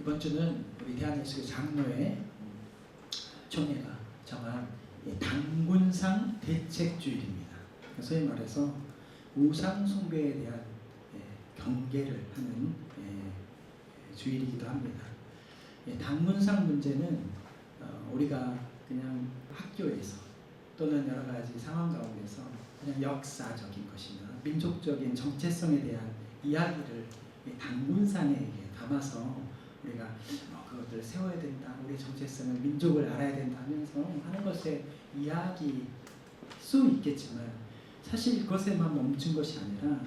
이번 주는 우리 대한예수교 장로회 총회가 정한 단군상 대책주일입니다. 소위 말해서 우상 숭배에 대한 경계를 하는 주일이기도 합니다. 단군상 문제는 우리가 그냥 학교에서 또는 여러 가지 상황 가운데서 그냥 역사적인 것이나 민족적인 정체성에 대한 이야기를 단군상에 담아서 우리가 그것들을 세워야 된다, 우리 정체성을, 민족을 알아야 된다 하면서 하는 것에 이야기일 수 있겠지만 사실 그것에만 멈춘 것이 아니라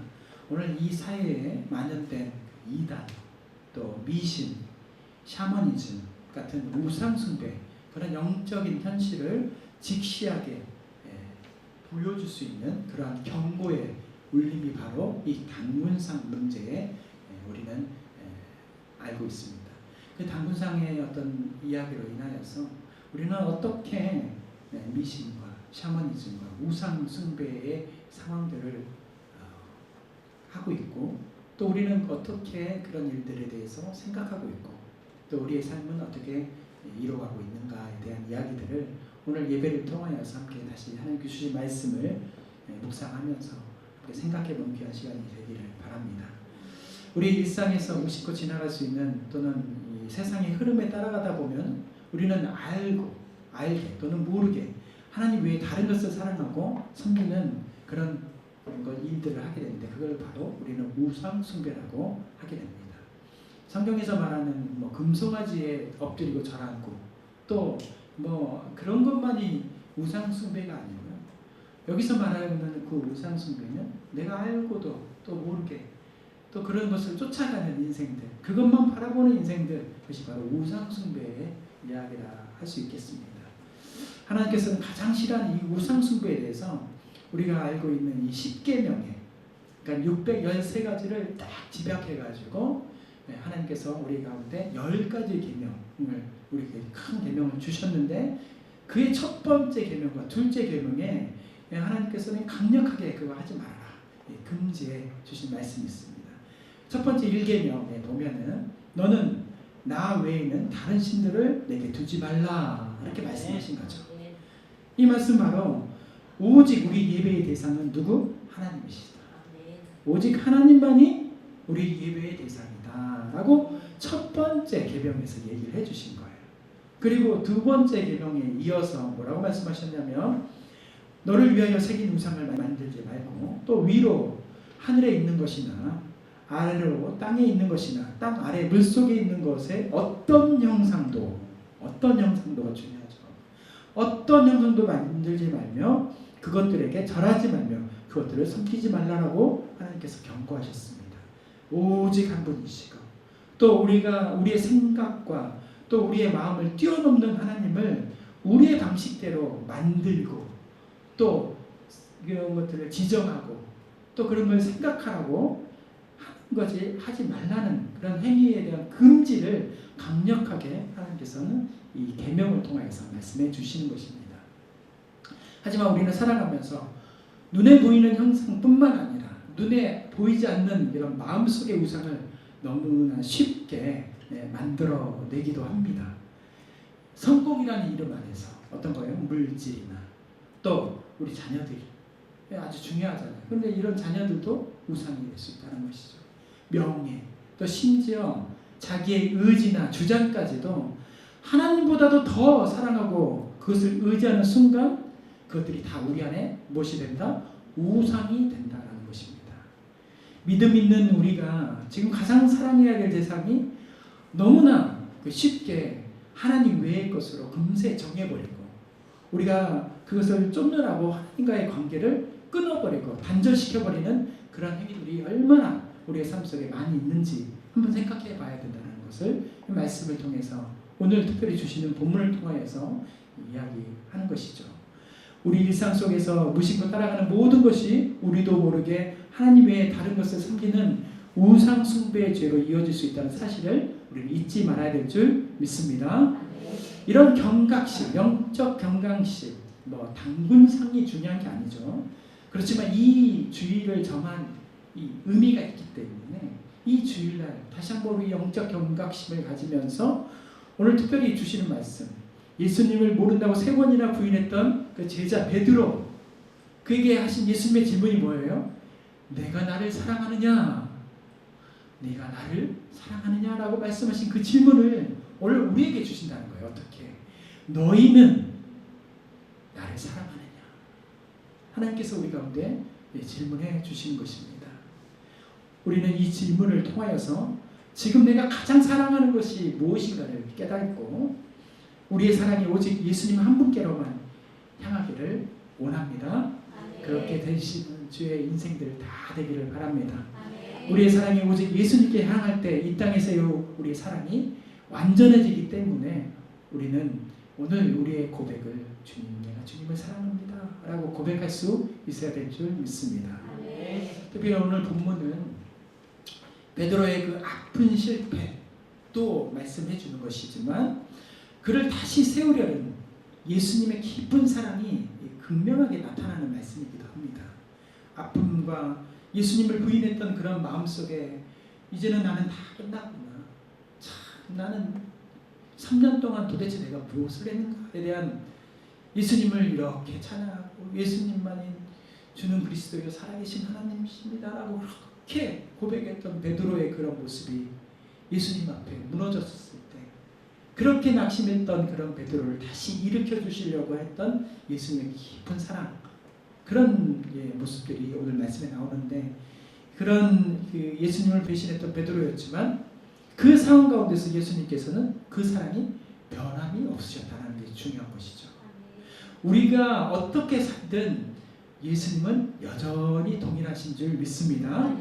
오늘 이 사회에 만연된 이단, 또 미신, 샤머니즘 같은 우상 숭배, 그런 영적인 현실을 직시하게 보여줄 수 있는 그러한 경고의 울림이 바로 이 단군상 문제에 우리는 알고 있습니다. 그 단군상의 어떤 이야기로 인하여서 우리는 어떻게 미신과 샤머니즘과 우상 숭배의 상황들을 하고 있고, 또 우리는 어떻게 그런 일들에 대해서 생각하고 있고, 또 우리의 삶은 어떻게 이루어가고 있는가에 대한 이야기들을 오늘 예배를 통하여서 함께 다시 하나님께 주신 말씀을 묵상하면서 생각해보는 귀한 시간이 되기를 바랍니다. 우리 일상에서 무심코 지나갈 수 있는, 또는 이 세상의 흐름에 따라가다 보면 우리는 알게 또는 모르게 하나님 외에 다른 것을 사랑하고 섬기는 그런 일들을 하게 되는데, 그걸 바로 우리는 우상 숭배라고 하게 됩니다. 성경에서 말하는 금송아지에 엎드리고 절하고 또 그런 것만이 우상 숭배가 아니고요. 여기서 말하는 그 우상 숭배는 내가 알고도 또 모르게 또 그런 것을 쫓아가는 인생들, 그것만 바라보는 인생들, 그것이 바로 우상 숭배의 이야기라 할 수 있겠습니다. 하나님께서는 가장 싫어하는 이 우상 숭배에 대해서 우리가 알고 있는 이 10계명에, 그러니까 613가지를 딱 집약해가지고 하나님께서 우리 가운데 10가지 계명을, 우리에게 큰 계명을 주셨는데, 그의 첫 번째 계명과 둘째 계명에 하나님께서는 강력하게 그거 하지 말아라, 금지해 주신 말씀이 있습니다. 첫 번째 1계명에 보면은 너는 나 외에는 다른 신들을 내게 두지 말라, 이렇게 말씀하신 거죠. 이 말씀 바로 오직 우리 예배의 대상은 누구? 하나님이시다. 오직 하나님만이 우리 예배의 대상이다 라고 첫 번째 계명에서 얘기를 해주신 거예요. 그리고 두 번째 계명에 이어서 뭐라고 말씀하셨냐면, 너를 위하여 새긴 우상을 만들지 말고, 또 위로 하늘에 있는 것이나 아래로 땅에 있는 것이나 땅 아래 물속에 있는 것에 어떤 형상도가 중요하죠. 어떤 형상도 만들지 말며 그것들에게 절하지 말며 그것들을 섬기지 말라라고 하나님께서 경고하셨습니다. 오직 한 분이시고, 또 우리의 생각과 또 우리의 마음을 뛰어넘는 하나님을 우리의 방식대로 만들고, 또 이런 것들을 지정하고, 또 그런 걸 생각하라고 하는 것이 하지 말라는 그런 행위에 대한 금지를 강력하게 하나님께서는 이 계명을 통해서 말씀해 주시는 것입니다. 하지만 우리는 살아가면서 눈에 보이는 형상뿐만 아니라 눈에 보이지 않는 이런 마음속의 우상을 너무나 쉽게 만들어내기도 합니다. 성공이라는 이름 안에서 어떤 거예요? 물질이나 또 우리 자녀들이 아주 중요하잖아요. 그런데 이런 자녀들도 우상이 될 수 있다는 것이죠. 명예, 또 심지어 자기의 의지나 주장까지도 하나님보다도 더 사랑하고 그것을 의지하는 순간 그것들이 다 우리 안에 무엇이 된다? 우상이 된다는 것입니다. 믿음 있는 우리가 지금 가장 사랑해야 될 대상이 너무나 쉽게 하나님 외의 것으로 금세 정해버리고, 우리가 그것을 쫓느라고 하나님과의 관계를 끊어버리고 단절시켜버리는 그런 행위들이 얼마나 우리의 삶 속에 많이 있는지 한번 생각해 봐야 된다는 것을 이 말씀을 통해서, 오늘 특별히 주시는 본문을 통하여서 이야기하는 것이죠. 우리 일상 속에서 무심코 따라가는 모든 것이 우리도 모르게 하나님 외에 다른 것을 섬기는 우상 숭배의 죄로 이어질 수 있다는 사실을 우리는 잊지 말아야 될 줄 믿습니다. 이런 경각심, 영적 경각심, 단군상이 중요한 게 아니죠. 그렇지만 이 주의를 정한 이 의미가 있기 때문에 이 주일날 다시 한번 우리 영적 경각심을 가지면서 오늘 특별히 주시는 말씀, 예수님을 모른다고 3번이나 부인했던 그 제자 베드로, 그에게 하신 예수님의 질문이 뭐예요? 내가 나를 사랑하느냐? 네가 나를 사랑하느냐라고 말씀하신 그 질문을 오늘 우리에게 주신다는 거예요. 어떻게? 너희는 나를 사랑하느냐? 하나님께서 우리 가운데 질문해 주신 것입니다. 우리는 이 질문을 통하여서 지금 내가 가장 사랑하는 것이 무엇인가를 깨닫고 우리의 사랑이 오직 예수님 한 분께로만 향하기를 원합니다. 그렇게 되시는 주의 인생들 다 되기를 바랍니다. 우리의 사랑이 오직 예수님께 향할 때 이 땅에서의 우리의 사랑이 완전해지기 때문에 우리는 오늘 우리의 고백을 주님, 내가 주님을 사랑합니다 라고 고백할 수 있어야 될 줄 믿습니다. 특별히 오늘 본문은 베드로의 그 아픈 실패도 말씀해 주는 것이지만 그를 다시 세우려는 예수님의 깊은 사랑이 극명하게 나타나는 말씀이기도 합니다. 아픔과 예수님을 부인했던 그런 마음속에 이제는 나는 다 끝났구나. 참 나는 3년 동안 도대체 내가 무엇을 했는가에 대한 예수님을 이렇게 찬양하고 예수님만이 주는 그리스도여 살아계신 하나님이십니다라고 그렇게 고백했던 베드로의 그런 모습이 예수님 앞에 무너졌을 때 그렇게 낙심했던 그런 베드로를 다시 일으켜 주시려고 했던 예수님의 깊은 사랑, 그런 모습들이 오늘 말씀에 나오는데 그런 그 예수님을 배신했던 베드로였지만 그 상황 가운데서 예수님께서는 그 사랑이 변함이 없으셨다는 게 중요한 것이죠. 우리가 어떻게 살든 예수님은 여전히 동일하신 줄 믿습니다.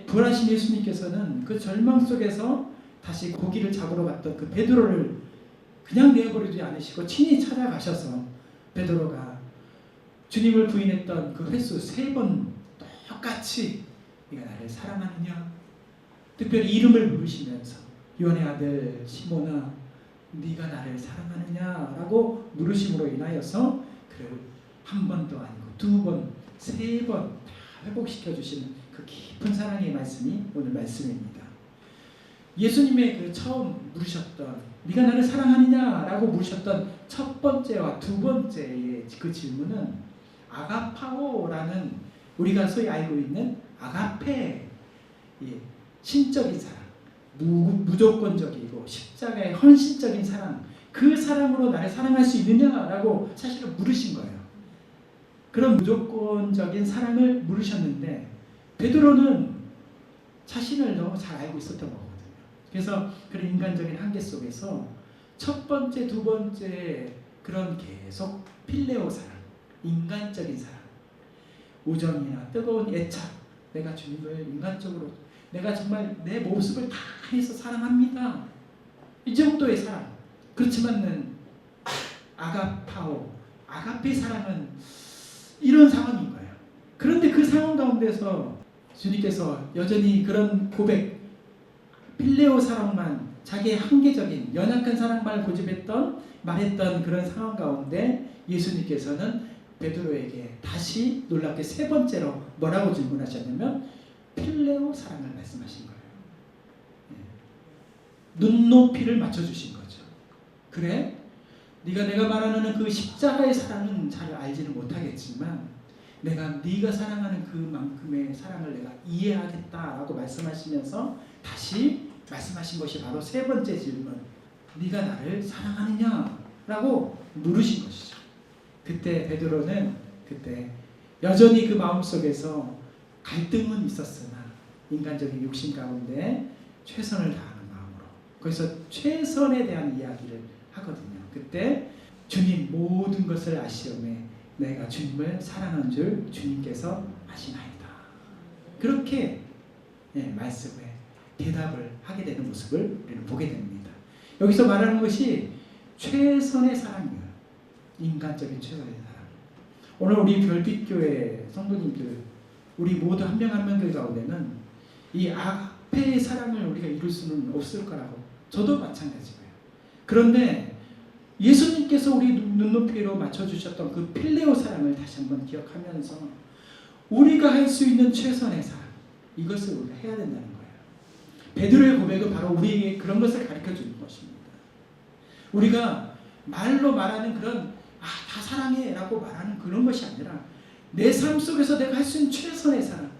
부활하신 예수님께서는 그 절망 속에서 다시 고기를 잡으러 갔던 그 베드로를 그냥 내버리지 않으시고 친히 찾아가셔서 베드로가 주님을 부인했던 그 횟수 3번 똑같이 네가 나를 사랑하느냐? 특별히 이름을 부르시면서 요한의 아들 시몬아 네가 나를 사랑하느냐라고 물으심으로 인하여서 그를 한 번도 아니고 2번, 3번 다 회복시켜 주시는 그 깊은 사랑의 말씀이 오늘 말씀입니다. 예수님의 그 처음 물으셨던 네가 나를 사랑하느냐라고 물으셨던 첫 번째와 2번째의 그 질문은 아가파오라는 우리가 소위 알고 있는 아가페, 신적인 사랑, 무조건적이고 십자가의 헌신적인 사랑, 그 사랑으로 나를 사랑할 수 있느냐라고 사실은 물으신 거예요. 그런 무조건적인 사랑을 물으셨는데 베드로는 자신을 너무 잘 알고 있었던 거거든요. 그래서 그런 인간적인 한계 속에서 첫 번째, 2번째 그런 계속 필레오 사랑, 인간적인 사랑, 우정이나 뜨거운 애착, 내가 주님을 인간적으로 내가 정말 내 모습을 다 해서 사랑합니다. 이 정도의 사랑. 그렇지만은 아가파오, 아가페 사랑은 이런 상황인 거예요. 그런데 그 상황 가운데서 주님께서 여전히 그런 고백, 필레오 사랑만 자기의 한계적인 연약한 사랑만 고집했던 말했던 그런 상황 가운데 예수님께서는 베드로에게 다시 놀랍게 3번째로 뭐라고 질문하셨냐면 필레오 사랑을 말씀하신 거예요. 눈높이를 맞춰주신 거죠. 그래? 내가 말하는 그 십자가의 사랑은 잘 알지는 못하겠지만 네가 사랑하는 그만큼의 사랑을 내가 이해하겠다라고 말씀하시면서 다시 말씀하신 것이 바로 3번째 질문, 네가 나를 사랑하느냐라고 물으신 것이죠. 그때 베드로는 여전히 그 마음속에서 갈등은 있었으나 인간적인 욕심 가운데 최선을 다하는 마음으로 거기서 최선에 대한 이야기를 하거든요. 그때 주님 모든 것을 아시오매 내가 주님을 사랑하는 줄 주님께서 아시나이다. 그렇게 말씀에 대답을 하게 되는 모습을 우리는 보게 됩니다. 여기서 말하는 것이 최선의 사랑이에요. 인간적인 최선의 사랑. 오늘 우리 별빛교회 성도님들 우리 모두 한 명 한 명들 가운데는 이 아가페의 사랑을 우리가 이룰 수는 없을 거라고 저도 마찬가지고요. 그런데 예수님께서 우리 눈높이로 맞춰주셨던 그 필레오 사랑을 다시 한번 기억하면서 우리가 할 수 있는 최선의 사랑, 이것을 우리가 해야 된다는 거예요. 베드로의 고백은 바로 우리에게 그런 것을 가르쳐 주는 것입니다. 우리가 말로 말하는 그런 다 사랑해 라고 말하는 그런 것이 아니라 내 삶 속에서 내가 할 수 있는 최선의 사랑,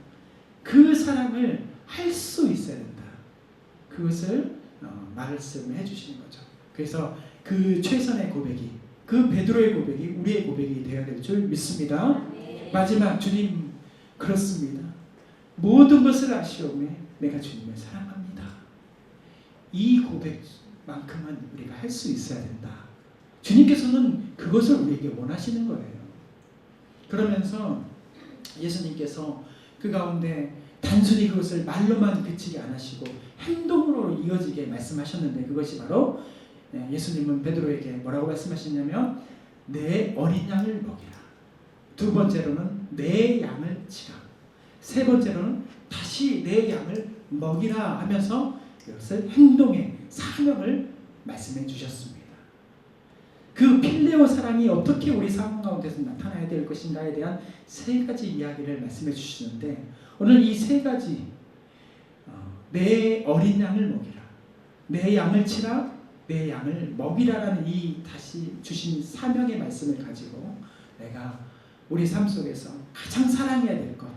그 사랑을 할 수 있어야 된다. 그것을 말씀해 주시는 거죠. 그래서 그 최선의 고백이, 그 베드로의 고백이 우리의 고백이 되어야 될 줄 믿습니다. 마지막, 주님 그렇습니다. 모든 것을 아시오매 내가 주님을 사랑합니다. 이 고백만큼은 우리가 할 수 있어야 된다. 주님께서는 그것을 우리에게 원하시는 거예요. 그러면서 예수님께서 그 가운데 단순히 그것을 말로만 그치게 안 하시고 행동으로 이어지게 말씀하셨는데, 그것이 바로 예수님은 베드로에게 뭐라고 말씀하시냐면 내 어린 양을 먹이라. 두 번째로는 내 양을 치라. 세 번째로는 다시 내 양을 먹이라 하면서 그것을 행동의 사명을 말씀해 주셨습니다. 그 필레오 사랑이 어떻게 우리 삶 가운데서 나타나야 될 것인가에 대한 세 가지 이야기를 말씀해 주시는데, 오늘 이 세 가지, 내 어린 양을 먹이라, 내 양을 치라, 내 양을 먹이라라는 이 다시 주신 사명의 말씀을 가지고 내가 우리 삶 속에서 가장 사랑해야 될 것,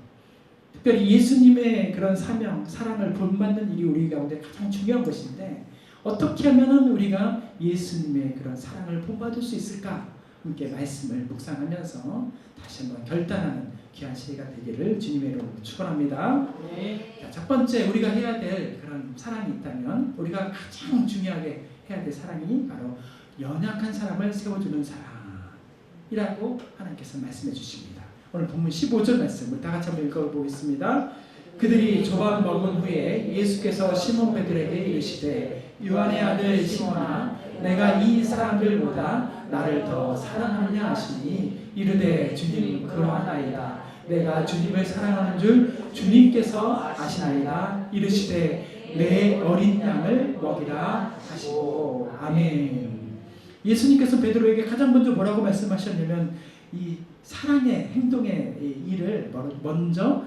특별히 예수님의 그런 사명, 사랑을 본받는 일이 우리 가운데 가장 중요한 것인데, 어떻게 하면 우리가 예수님의 그런 사랑을 본받을 수 있을까? 함께 말씀을 묵상하면서 다시 한번 결단하는 귀한 시대가 되기를 주님의 이름으로 축원합니다. 네. 첫 번째 우리가 해야 될 그런 사랑이 있다면, 우리가 가장 중요하게 해야 될 사랑이 바로 연약한 사람을 세워주는 사랑이라고 하나님께서 말씀해 주십니다. 오늘 본문 15절 말씀을 다 같이 한번 읽어보겠습니다. 그들이 조각 먹은 후에 예수께서 시몬 베드로에게 이르시되 요한의 아들 시몬아, 내가 이 사람들보다 나를 더 사랑하느냐 하시니 이르되 주님 그러하나이다. 내가 주님을 사랑하는 줄 주님께서 아시나이다. 이르시되 내 어린 양을 먹이라 하시고. 아멘. 예수님께서 베드로에게 가장 먼저 뭐라고 말씀하셨냐면, 이 사랑의 행동의 일을 먼저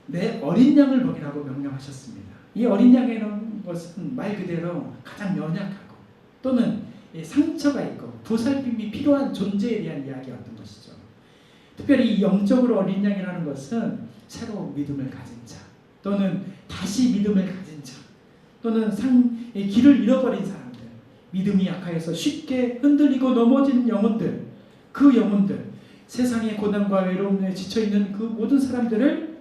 내 어린 양을 먹이라고 명령하셨습니다. 이 어린 양이라는 것은 말 그대로 가장 연약하고 또는 상처가 있고 보살핌이 필요한 존재에 대한 이야기였던 것이죠. 특별히 영적으로 어린 양이라는 것은 새로운 믿음을 가진 자, 또는 다시 믿음을 가진 자, 또는 길을 잃어버린 사람들, 믿음이 약하여서 쉽게 흔들리고 넘어지는 영혼들, 그 영혼들, 세상의 고난과 외로움에 지쳐있는 그 모든 사람들을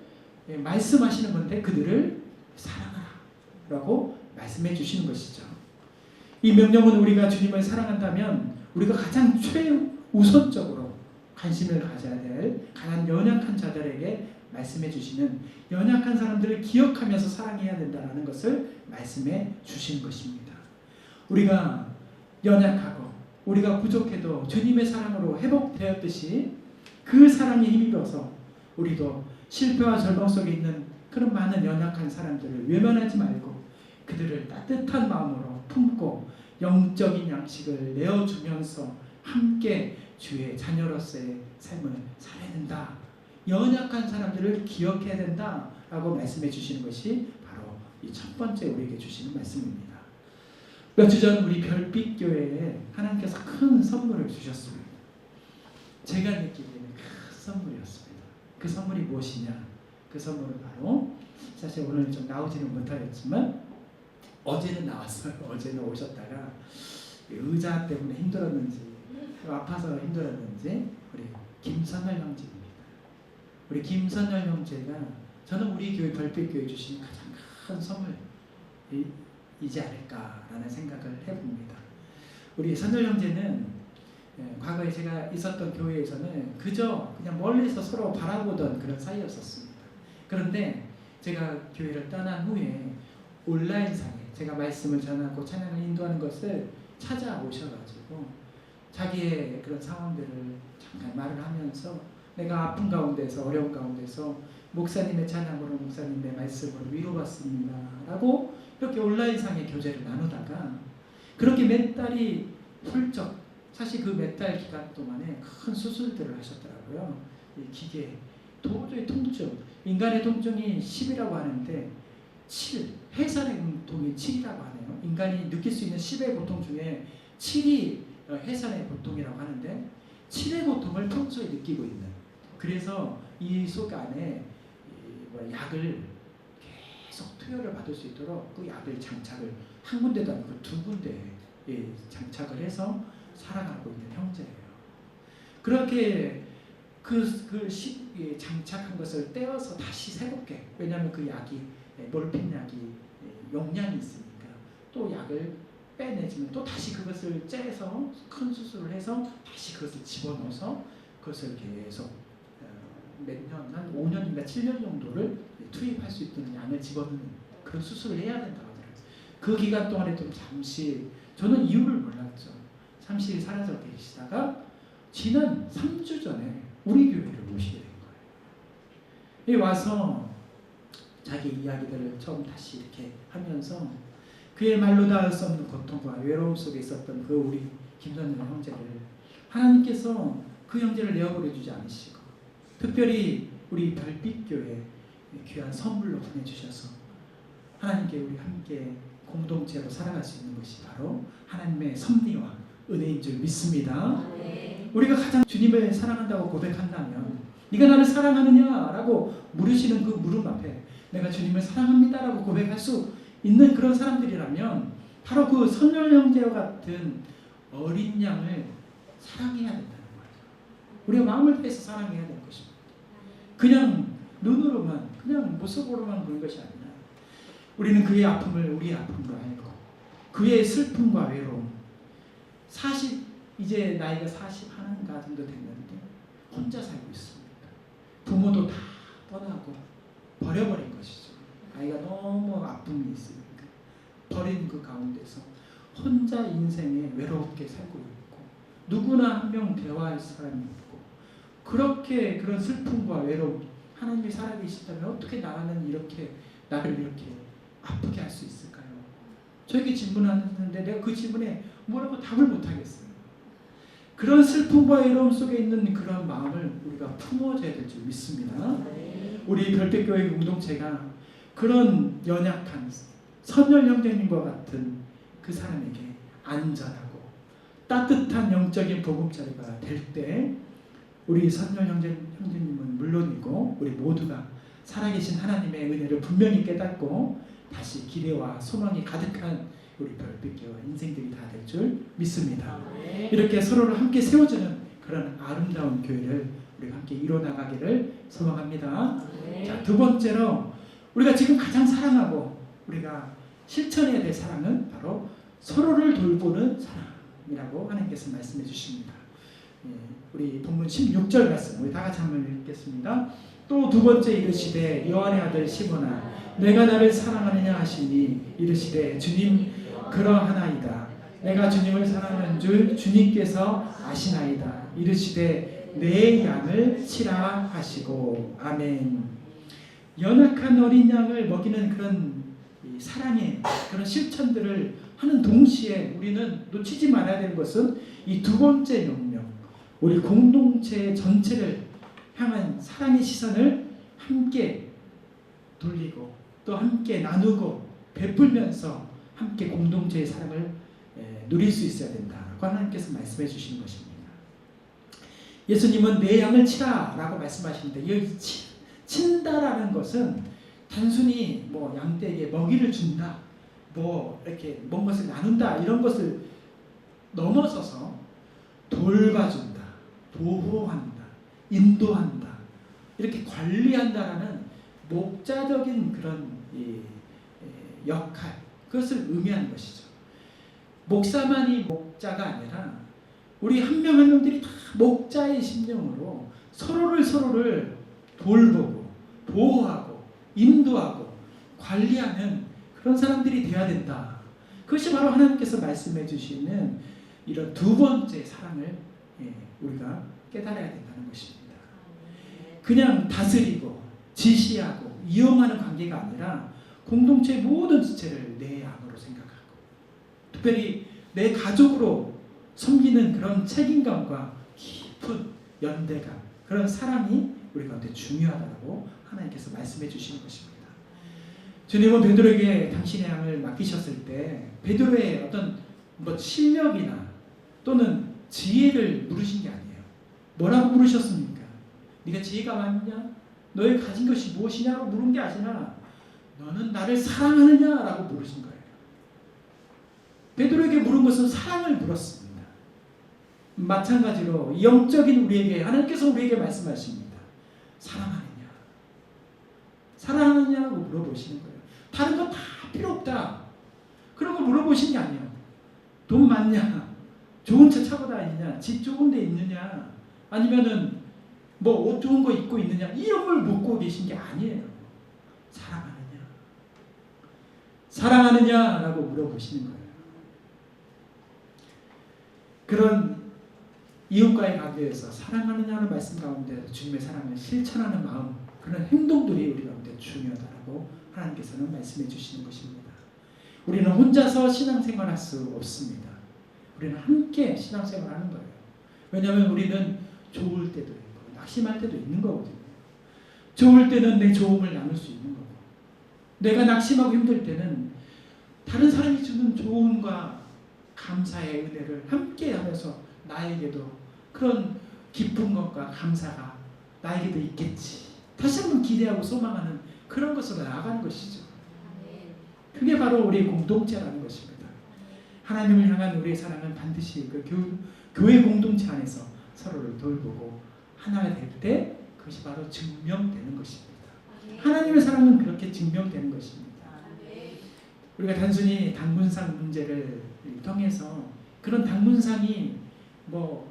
말씀하시는 건데, 그들을 사랑하라 라고 말씀해 주시는 것이죠. 이 명령은 우리가 주님을 사랑한다면 우리가 가장 최우선적으로 관심을 가져야 될 가장 연약한 자들에게 말씀해 주시는, 연약한 사람들을 기억하면서 사랑해야 된다는 것을 말씀해 주시는 것입니다. 우리가 연약하고 우리가 부족해도 주님의 사랑으로 회복되었듯이 그 사랑에 힘입어서 우리도 실패와 절망 속에 있는 그런 많은 연약한 사람들을 외면하지 말고 그들을 따뜻한 마음으로 품고 영적인 양식을 내어주면서 함께 주의 자녀로서의 삶을 살아야 된다. 연약한 사람들을 기억해야 된다라고 말씀해 주시는 것이 바로 이 첫 번째 우리에게 주시는 말씀입니다. 몇 주 전 우리 별빛교회에 하나님께서 큰 선물을 주셨습니다. 제가 느끼기에는 큰 선물이었습니다. 그 선물이 무엇이냐? 그 선물은 바로, 사실 오늘 좀 나오지는 못하겠지만 어제는 나왔어요. 어제는 오셨다가 의자 때문에 힘들었는지 아파서 힘들었는지 우리 김선열 형제입니다. 우리 김선열 형제가 저는 우리 교회 별빛교회 주신 가장 큰 선물이지 않을까라는 생각을 해봅니다. 우리 선열 형제는 과거에 제가 있었던 교회에서는 그저 그냥 멀리서 서로 바라보던 그런 사이였었습니다. 그런데 제가 교회를 떠난 후에 온라인상에 제가 말씀을 전하고 찬양을 인도하는 것을 찾아오셔가지고 자기의 그런 상황들을 잠깐 말을 하면서 내가 아픈 가운데서, 어려운 가운데서 목사님의 찬양으로, 목사님의 말씀으로 위로받습니다 라고 이렇게 온라인상의 교제를 나누다가 그렇게 몇 달이 훌쩍, 사실 그 몇 달 기간 동안에 큰 수술들을 하셨더라고요. 이 기계, 도저히 통증, 인간의 통증이 10이라고 하는데 해산의 고통이 7이라고 하네요. 인간이 느낄 수 있는 10의 고통 중에 7이 해산의 고통이라고 하는데 7의 고통을 평소에 느끼고 있는, 그래서 이 속 안에 약을 계속 투여를 받을 수 있도록 그 약을 장착을 한 군데도 아니고 두 군데에 장착을 해서 살아가고 있는 형제예요. 그렇게 장착한 것을 떼어서 다시 새롭게, 왜냐하면 그 약이 몰핀 약이 용량이 있으니까 또 약을 빼내지면 또 다시 그것을 째서 큰 수술을 해서 다시 그것을 집어넣어서 그것을 계속 몇 년, 한 5년인가 7년 정도를 투입할 수 있도록 양을 집어넣는 그런 수술을 해야 된다고 하더라고요. 그 기간 동안에 좀 잠시, 저는 이유를 몰랐죠. 잠시 사라져 계시다가 지난 3주 전에 우리 교회를 오시게 된 거예요. 여기 와서 자기 이야기들을 처음 다시 이렇게 하면서 그의 말로 닿을 수 없는 고통과 외로움 속에 있었던 그 우리 김선영 형제를 하나님께서 그 형제를 내어버려 주지 않으시고 특별히 우리 별빛교회 귀한 선물로 보내주셔서 하나님께 우리 함께 공동체로 살아갈 수 있는 것이 바로 하나님의 섭리와 은혜인 줄 믿습니다. 우리가 가장 주님을 사랑한다고 고백한다면 네가 나를 사랑하느냐라고 물으시는 그 물음 앞에 내가 주님을 사랑합니다라고 고백할 수 있는 그런 사람들이라면 바로 그 선열 형제와 같은 어린 양을 사랑해야 된다는 거예요. 우리가 마음을 다해서 사랑해야 되는 것입니다. 그냥 눈으로만, 그냥 모습으로만 보는 것이 아니라 우리는 그의 아픔을 우리의 아픔으로 알고 그의 슬픔과 외로움, 이제 나이가 41인가 정도 됐는데 혼자 살고 있습니다. 부모도 다 떠나고 버려버린 것이죠. 아이가 너무 아픔이 있으니까 버린 그 가운데서 혼자 인생에 외롭게 살고 있고 누구나 한 명 대화할 사람이 없고 그렇게 그런 슬픔과 외로움, 하나님이 살아계시다면 어떻게 나를 이렇게 아프게 할 수 있을까요? 저에게 질문하는데 내가 그 질문에 뭐라고 답을 못하겠어요. 그런 슬픔과 외로움 속에 있는 그런 마음을 우리가 품어줘야 될 줄 믿습니다. 우리 별빛교회 공동체가 그런 연약한 선열 형제님과 같은 그 사람에게 안전하고 따뜻한 영적인 보금자리가 될 때 우리 선열 형제님은 물론이고 우리 모두가 살아계신 하나님의 은혜를 분명히 깨닫고 다시 기대와 소망이 가득한 우리 별빛교회 인생들이 다 될 줄 믿습니다. 이렇게 서로를 함께 세워주는 그런 아름다운 교회를 우리가 함께 이뤄나가기를 소망합니다. 자, 두 번째로 우리가 지금 가장 사랑하고 우리가 실천해야 될 사랑은 바로 서로를 돌보는 사랑이라고 하나님께서 말씀해 주십니다. 우리 본문 16절 말씀 우리 다 같이 한번 읽겠습니다. 또 두 번째 이르시되 요한의 아들 시몬아 내가 나를 사랑하느냐 하시니 이르시되 주님 그러하나이다. 내가 주님을 사랑하는 줄 주님께서 아시나이다. 이르시되 내 양을 치라 하시고 아멘. 연약한 어린 양을 먹이는 그런 사랑의 그런 실천들을 하는 동시에 우리는 놓치지 말아야 되는 것은 이 두 번째 명령, 우리 공동체 전체를 향한 사랑의 시선을 함께 돌리고 또 함께 나누고 베풀면서 함께 공동체의 사랑을 누릴 수 있어야 된다고 하나님께서 말씀해 주시는 것입니다. 예수님은 내 양을 치라라고 말씀하시는데 이 친다라는 것은 단순히 뭐 양떼에게 먹이를 준다, 뭐 이렇게 뭔 것을 나눈다 이런 것을 넘어서서 돌봐준다, 보호한다, 인도한다, 이렇게 관리한다라는 목자적인 그런 역할, 그것을 의미하는 것이죠. 목사만이 목자가 아니라 우리 한 명 한 명들이 다 목자의 심령으로 서로를 돌보고 보호하고 인도하고 관리하는 그런 사람들이 되어야 된다. 그것이 바로 하나님께서 말씀해 주시는 이런 두 번째 사랑을 우리가 깨달아야 된다는 것입니다. 그냥 다스리고 지시하고 이용하는 관계가 아니라 공동체의 모든 지체를 내 양으로 생각하고 특별히 내 가족으로 섬기는 그런 책임감과 깊은 연대감, 그런 사랑이 우리 가운데 중요하다고 하나님께서 말씀해 주시는 것입니다. 주님은 베드로에게 당신의 양을 맡기셨을 때 베드로의 어떤 실력이나 또는 지혜를 물으신 게 아니에요. 뭐라고 물으셨습니까? 네가 지혜가 많냐? 너의 가진 것이 무엇이냐고 물은 게 아니라 너는 나를 사랑하느냐라고 물으신 거예요. 베드로에게 물은 것은 사랑을 물었습니다. 마찬가지로 영적인 우리에게 하나님께서 우리에게 말씀하십니다. 사랑하느냐? 사랑하느냐고 물어보시는 거예요. 다른 거 다 필요 없다. 그런 거 물어보신 게 아니에요. 돈 많냐? 좋은 차 타고 다니냐? 집 좋은 데 있느냐? 아니면은 옷 좋은 거 입고 있느냐? 이런 걸 묻고 계신 게 아니에요. 사랑하느냐? 사랑하느냐라고 물어보시는 거예요. 그런 이웃과의 관계에서 사랑하느냐는 말씀 가운데 주님의 사랑을 실천하는 마음, 그런 행동들이 우리 가운데 중요하다고 하나님께서는 말씀해 주시는 것입니다. 우리는 혼자서 신앙생활할 수 없습니다. 우리는 함께 신앙생활하는 거예요. 왜냐하면 우리는 좋을 때도 있고 낙심할 때도 있는 거거든요. 좋을 때는 내 좋음을 나눌 수 있는 거고, 내가 낙심하고 힘들 때는 다른 사람이 주는 좋음과 감사의 은혜를 함께 하면서 나에게도 그런 기쁜 것과 감사가 나에게도 있겠지, 다시 한번 기대하고 소망하는 그런 것으로 나아가는 것이죠. 그게 바로 우리의 공동체라는 것입니다. 하나님을 향한 우리의 사랑은 반드시 그 교회 공동체 안에서 서로를 돌보고 하나가 될 때 그것이 바로 증명되는 것입니다. 하나님의 사랑은 그렇게 증명되는 것입니다. 우리가 단순히 단군상 문제를 통해서 그런 단군상이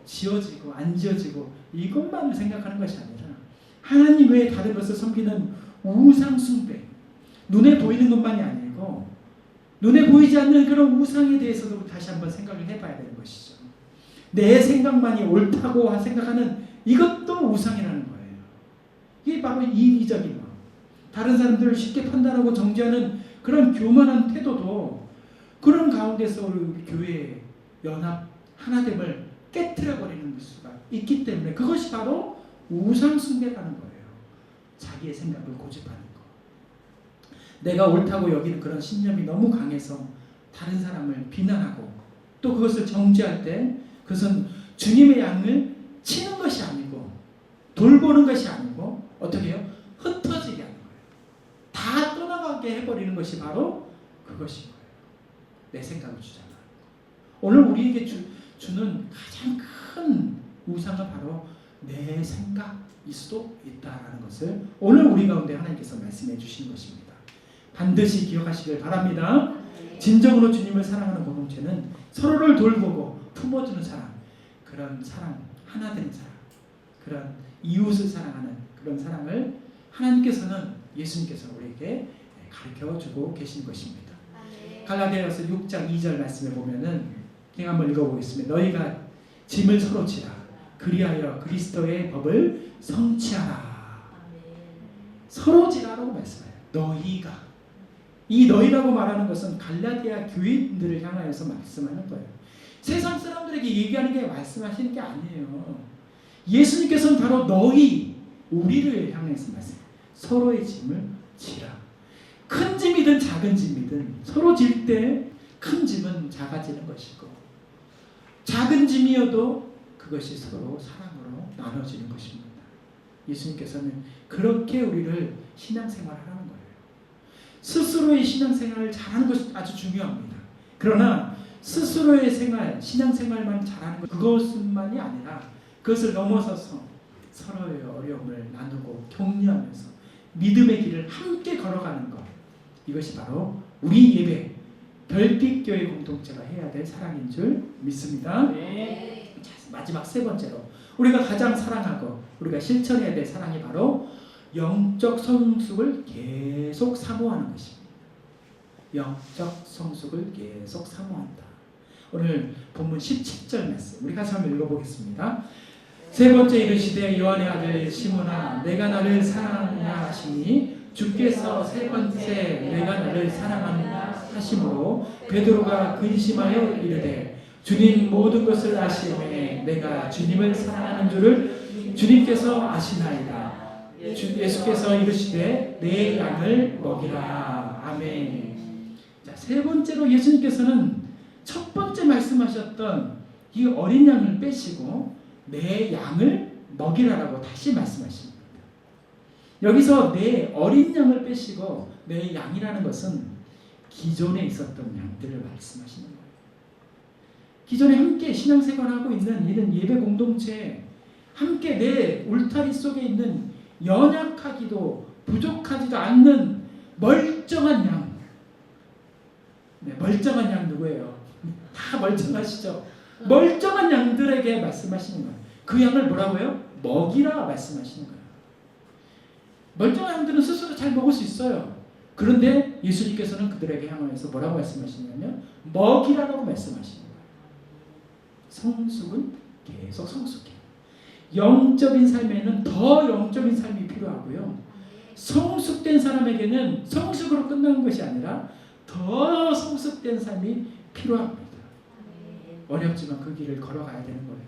지어지고 안 지어지고 이것만을 생각하는 것이 아니라 하나님 외에 다른 것을 섬기는 우상 숭배, 눈에 보이는 것만이 아니고 눈에 보이지 않는 그런 우상에 대해서도 다시 한번 생각을 해봐야 되는 것이죠. 내 생각만이 옳다고 생각하는 이것도 우상이라는 거예요. 이게 바로 이기적인 마음, 다른 사람들을 쉽게 판단하고 정죄하는 그런 교만한 태도도 그런 가운데서 우리 교회의 연합 하나됨을 깨트려버리는 수가 있기 때문에 그것이 바로 우상 숭배라는 거예요. 자기의 생각을 고집하는 거, 내가 옳다고 여기는 그런 신념이 너무 강해서 다른 사람을 비난하고 또 그것을 정죄할 때 그것은 주님의 양을 치는 것이 아니고 돌보는 것이 아니고 어떻게 해요? 흩어지게 하는 거예요. 다 떠나가게 해버리는 것이 바로 그것인 거예요. 내 생각을 주장하는 거. 오늘 우리에게 주는 가장 큰 우상은 바로 내 생각일 수도 있다라는 것을 오늘 우리 가운데 하나님께서 말씀해 주신 것입니다. 반드시 기억하시길 바랍니다. 진정으로 주님을 사랑하는 공동체는 서로를 돌보고 품어주는 사랑, 그런 사랑, 하나 되는 사랑, 그런 이웃을 사랑하는 그런 사랑을 하나님께서는, 예수님께서 우리에게 가르쳐주고 계신 것입니다. 갈라디아서 6장 2절 말씀에 보면은 제가 한번 읽어보겠습니다. 너희가 짐을 서로 지라. 그리하여 그리스도의 법을 성취하라. 서로 지라라고 말씀해요. 너희가. 이 너희라고 말하는 것은 갈라디아 교인들을 향하여서 말씀하는 거예요. 세상 사람들에게 얘기하는 게 말씀하시는 게 아니에요. 예수님께서는 바로 너희, 우리를 향해서 말씀해요. 서로의 짐을 지라. 큰 짐이든 작은 짐이든 서로 질 때 큰 짐은 작아지는 것이고 작은 짐이어도 그것이 서로 사랑으로 나눠지는 것입니다. 예수님께서는 그렇게 우리를 신앙생활하라는 거예요. 스스로의 신앙생활을 잘하는 것이 아주 중요합니다. 그러나 스스로의 생활, 신앙생활만 잘하는 것, 그것만이 아니라 그것을 넘어서서 서로의 어려움을 나누고 격려하면서 믿음의 길을 함께 걸어가는 것, 이것이 바로 우리 예배, 별빛교회 공동체가 해야 될 사랑인 줄 믿습니다. 네. 마지막 세 번째로 우리가 가장 사랑하고 우리가 실천해야 될 사랑이 바로 영적 성숙을 계속 사모하는 것입니다. 영적 성숙을 계속 사모한다. 오늘 본문 17절 말씀 우리 같이 한번 읽어보겠습니다. 세 번째 이르시되 요한의 아들 시몬아 내가 나를 사랑하느냐 하시니 주께서 세 번째 내가 나를 사랑하느냐 하심으로 베드로가 근심하여 이르되 주님 모든 것을 아시오매 내가 주님을 사랑하는 줄을 주님께서 아시나이다. 예수께서 이르시되 내 양을 먹이라. 아멘. 자, 세 번째로 예수님께서는 첫 번째 말씀하셨던 이 어린 양을 빼시고 내 양을 먹이라라고 다시 말씀하십니다. 여기서 내 어린 양을 빼시고 내 양이라는 것은 기존에 있었던 양들을 말씀하시는 거예요. 기존에 함께 신앙생활하고 있는 이런 예배 공동체에 함께 내 울타리 속에 있는 연약하기도 부족하지도 않는 멀쩡한 양. 네, 멀쩡한 양 누구예요? 다 멀쩡하시죠? 멀쩡한 양들에게 말씀하시는 거예요. 그 양을 뭐라고요? 먹이라 말씀하시는 거예요. 멀쩡한 양들은 스스로 잘 먹을 수 있어요. 그런데 예수님께서는 그들에게 향하여서 뭐라고 말씀하시냐면 먹이라고 말씀하시는 거예요. 성숙은 계속 성숙해요. 영적인 삶에는 더 영적인 삶이 필요하고요. 성숙된 사람에게는 성숙으로 끝나는 것이 아니라 더 성숙된 삶이 필요합니다. 어렵지만 그 길을 걸어가야 되는 거예요.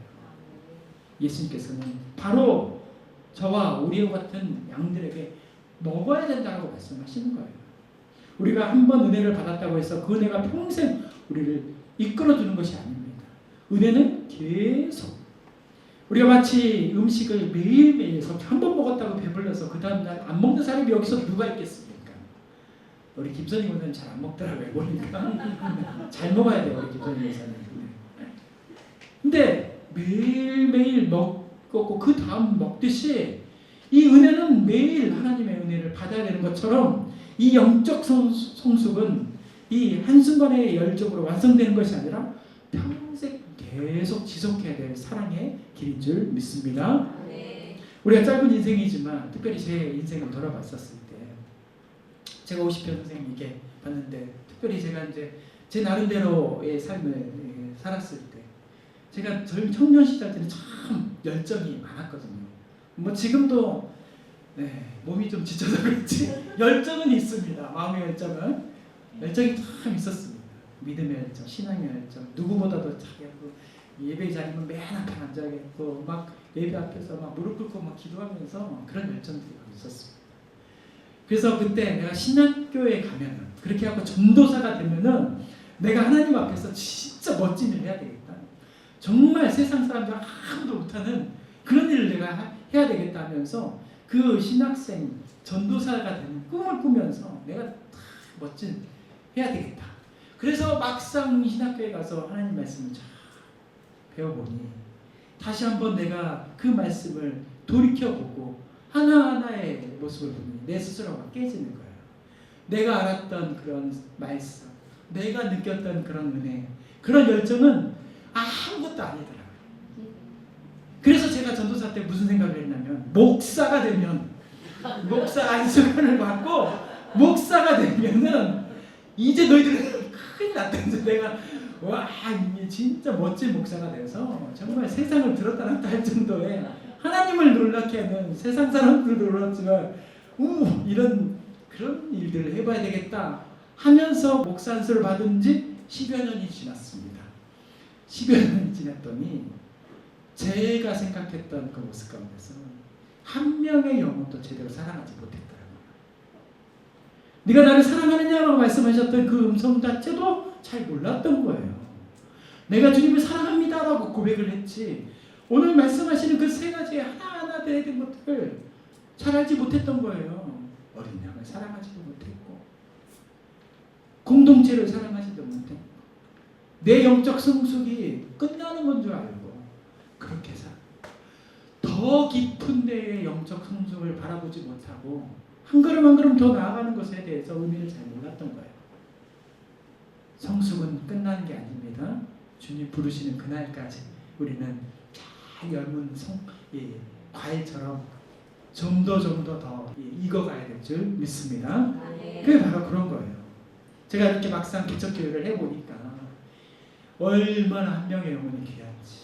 예수님께서는 바로 저와 우리와 같은 양들에게 먹어야 된다고 말씀하시는 거예요. 우리가 한 번 은혜를 받았다고 해서 그 은혜가 평생 우리를 이끌어주는 것이 아닙니다. 은혜는 계속 우리가 마치 음식을 매일매일 한 번 먹었다고 배불러서 그 다음날 안 먹는 사람이 여기서 누가 있겠습니까? 우리 김선희 원사님 잘 안 먹더라고요. 보니까 잘 먹어야 돼요. 우리 김선희 원사님. 근데 매일매일 먹고 그 다음 먹듯이 이 은혜는 매일 하나님의 은혜를 받아야 되는 것처럼 이 영적 성숙은 이 한순간에 열정으로 완성되는 것이 아니라 평생 계속 지속해야 될 사랑의 길인 줄 믿습니다. 네. 우리가 짧은 인생이지만 특별히 제 인생을 돌아봤었을 때 제가 50평생 이게 봤는데 특별히 제가 이제 제 나름대로의 삶을 살았을 때 제가 청년 시절 때는 참 열정이 많았거든요. 뭐 지금도 몸이 좀 지쳐서 그렇지 열정은 있습니다. 마음의 열정이 참 있었습니다. 믿음의 열정, 신앙의 열정, 누구보다도 자기하고 예배 자리면 맨 앞에 앉아있고 막 예배 앞에서 막 무릎 꿇고 막 기도하면서 그런 열정들이 있었습니다. 그래서 그때 내가 신학교에 가면은 그렇게 하고 전도사가 되면은 내가 하나님 앞에서 진짜 멋진 일을 해야 되겠다. 정말 세상 사람들 아무도 못하는 그런 일을 내가 해야 되겠다 하면서 그 신학생 전도사가 되는 꿈을 꾸면서 내가 멋진 해야 되겠다. 그래서 막상 신학교에 가서 하나님 말씀을 쫙 배워보니 다시 한번 내가 그 말씀을 돌이켜보고 하나하나의 모습을 보니 내 스스로가 깨지는 거예요. 내가 알았던 그런 말씀, 내가 느꼈던 그런 은혜, 그런 열정은 아무것도 아니더라고요. 그래서 제가 전도사 때 무슨 생각을 했냐면 목사가 되면 목사 안수관을 받고 목사가 되면은 이제 너희들은 큰일 났다. 이제 내가 와 이게 진짜 멋진 목사가 돼서 정말 세상을 들었다 놨다 할 정도의 하나님을 놀랍게 하는 세상 사람들도 놀랐지만 이런 그런 일들을 해봐야 되겠다 하면서 목사 안수를 받은 지 10여 년이 지났습니다. 10여 년이 지났더니 제가 생각했던 그 모습 가운데서는 한 명의 영혼도 제대로 사랑하지 못했더라고요. 네가 나를 사랑하느냐라고 말씀하셨던 그 음성 자체도 잘 몰랐던 거예요. 내가 주님을 사랑합니다라고 고백을 했지 오늘 말씀하시는 그 세 가지 하나하나 된 것들을 잘 알지 못했던 거예요. 어린 양을 사랑하지도 못했고 공동체를 사랑하지도 못했고 내 영적 성숙이 끝나는 건 줄 알고 그렇게 더 깊은 데의 영적 성숙을 바라보지 못하고 한 걸음 한 걸음 더 나아가는 것에 대해서 의미를 잘 몰랐던 거예요. 성숙은 끝나는 게 아닙니다. 주님 부르시는 그날까지 우리는 잘 열문 과일처럼 좀 더 더 익어가야 될 줄 믿습니다. 그게 바로 그런 거예요. 제가 이렇게 막상 개척교회를 해보니까 얼마나 한 명의 영혼이 귀한지.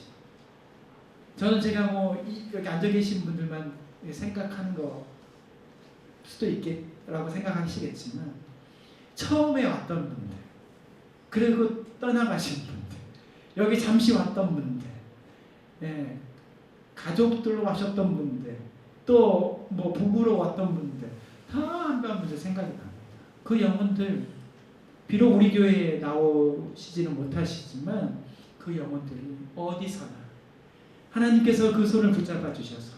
저는 제가 뭐 여기 앉아 계신 분들만 생각하는 거 수도 있겠라고 생각하시겠지만 처음에 왔던 분들 그리고 떠나가신 분들 여기 잠시 왔던 분들 가족들로 와셨던 분들 또 뭐 부부로 왔던 분들 다 한 분 한 분 생각이 납니다. 그 영혼들, 비록 우리 교회에 나오시지는 못하시지만 그 영혼들이 어디서나 하나님께서 그 손을 붙잡아 주셔서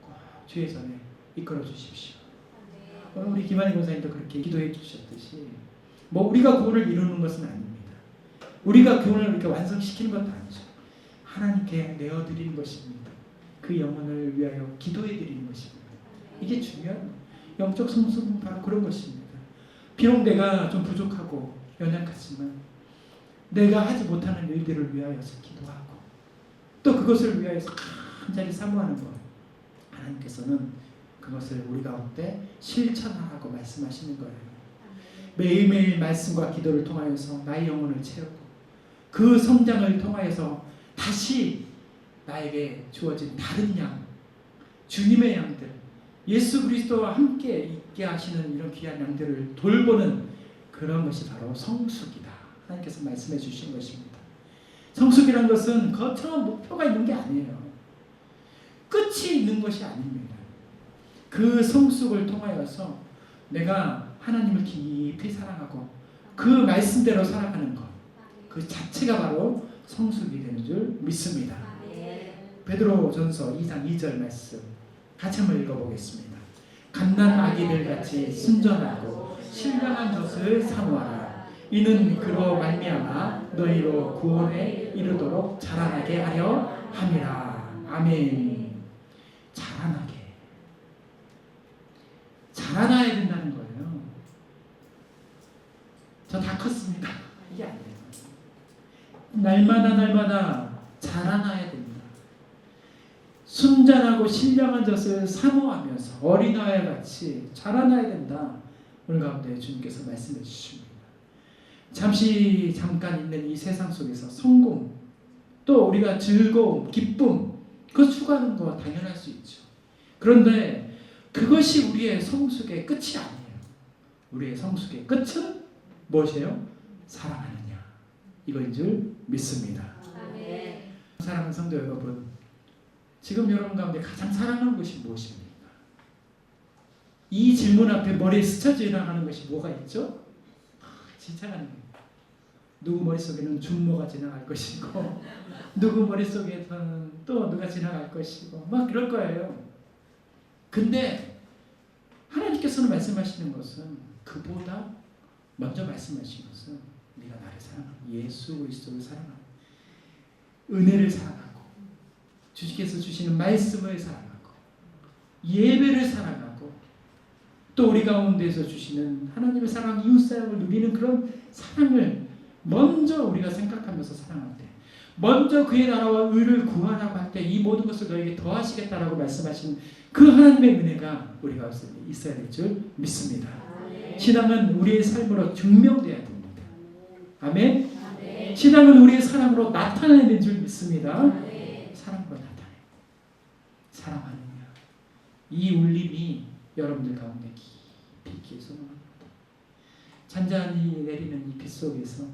꼭 주의 전에 이끌어 주십시오. 오늘 우리 김한희 권사님도 그렇게 기도해 주셨듯이 뭐 우리가 구원을 이루는 것은 아닙니다. 우리가 구원을 이렇게 완성시키는 것도 아니죠. 하나님께 내어드리는 것입니다. 그 영혼을 위하여 기도해 드리는 것입니다. 이게 중요한 영적 성숙은 바로 그런 것입니다. 비록 내가 좀 부족하고 연약하지만 내가 하지 못하는 일들을 위하여서 기도하고 또 그것을 위하여서 간절히 사모하는 것, 하나님께서는 그것을 우리 가운데 실천하라고 말씀하시는 거예요. 매일매일 말씀과 기도를 통하여서 나의 영혼을 채우고 그 성장을 통하여서 다시 나에게 주어진 다른 양, 주님의 양들, 예수 그리스도와 함께 있게 하시는 이런 귀한 양들을 돌보는 그런 것이 바로 성숙이다. 하나님께서 말씀해 주신 것입니다. 성숙이란 것은 거창한 목표가 있는 게 아니에요. 끝이 있는 것이 아닙니다. 그 성숙을 통하여서 내가 하나님을 깊이 사랑하고 그 말씀대로 살아가는 것, 그 자체가 바로 성숙이 되는 줄 믿습니다. 베드로전서 2장 2절 말씀 같이 한번 읽어보겠습니다. 갓난 아기들 같이 순전하고 신령한 것을 사모하라. 이는 그로 말미암아 너희로 구원에 이르도록 자라나게 하려 함이라. 아멘. 자라나야 된다는 거예요. 저 다 컸습니다. 이게 아니에요. 날마다 자라나야 됩니다. 순전하고 신령한 것을 사모하면서 어린아이와 같이 자라나야 된다. 오늘 가운데 주님께서 말씀해 주십니다. 잠깐 있는 이 세상 속에서 성공, 또 우리가 즐거움, 기쁨, 그거 추구하는 거 당연할 수 있죠. 그런데 그것이 우리의 성숙의 끝이 아니에요. 우리의 성숙의 끝은 무엇이에요? 사랑하느냐, 이거인 줄 믿습니다. 아멘. 사랑하는 성도 여러분, 지금 여러분 가운데 가장 사랑하는 것이 무엇입니까? 이 질문 앞에 머리에 스쳐 지나가는 것이 뭐가 있죠? 지나가는 거예요. 누구 머릿속에는 준모가 지나갈 것이고 누구 머릿속에서는 또 누가 지나갈 것이고 막 그럴 거예요. 근데 하나님께서는 말씀하시는 것은 그보다 먼저 말씀하시는 것은 네가 나를 사랑하고 예수 그리스도를 사랑하고 은혜를 사랑하고 주님께서 주시는 말씀을 사랑하고 예배를 사랑하고 또 우리 가운데서 주시는 하나님의 사랑, 이웃사랑을 누리는 그런 사랑을 먼저 우리가 생각하면서 사랑할 때, 먼저 그의 나라와 의를 구하라고 할 때 이 모든 것을 너에게 더하시겠다라고 말씀하신 그 하나님의 은혜가 우리가 있어야 될 줄 믿습니다. 아멘. 신앙은 우리의 삶으로 증명돼야 됩니다. 아멘. 아멘. 신앙은 우리의 사랑으로 나타나야 되는 줄 믿습니다. 아멘. 사랑으로 나타내. 사랑하느냐. 이 울림이 여러분들 가운데 깊이 소망합니다. 잔잔히 내리는 이 빗 속에서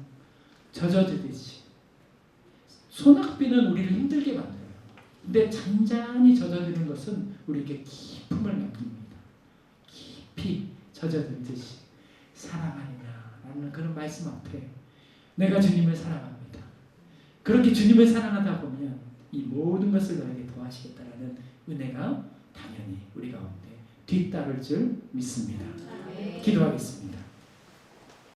젖어들듯이 소낙비는 우리를 힘들게 만들어요. 근데 잔잔히 젖어드는 것은 우리에게 기쁨을 남깁니다. 깊이 젖어들듯이 사랑하느냐라는 그런 말씀 앞에 내가 주님을 사랑합니다. 그렇게 주님을 사랑하다 보면 이 모든 것을 너에게 더하시겠다라는 은혜가 당연히 우리 가운데 뒤따를 줄 믿습니다. 기도하겠습니다.